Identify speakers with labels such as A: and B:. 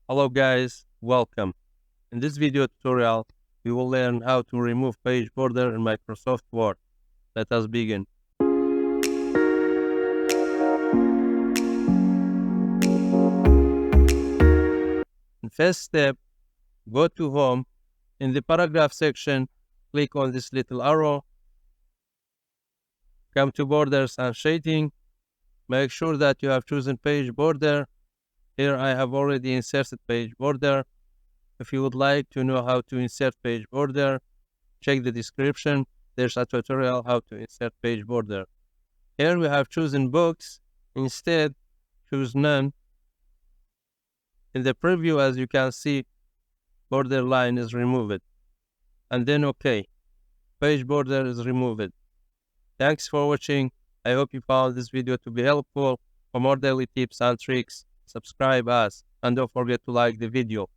A: Hello guys, welcome. In this video tutorial, we will learn how to remove page border in Microsoft Word. Let us begin. In first step, go to Home. In the paragraph section, click on this little arrow. Come to Borders and Shading. Make sure that you have chosen page border. Here I have already inserted page border. If you would like to know how to insert page border, check the description. There's a tutorial how to insert page border. Here we have chosen books. Instead, choose none. In the preview, as you can see, border line is removed. And then OK. Page border is removed. Thanks for watching. I hope you found this video to be helpful. For more daily tips and tricks, subscribe us and don't forget to like the video.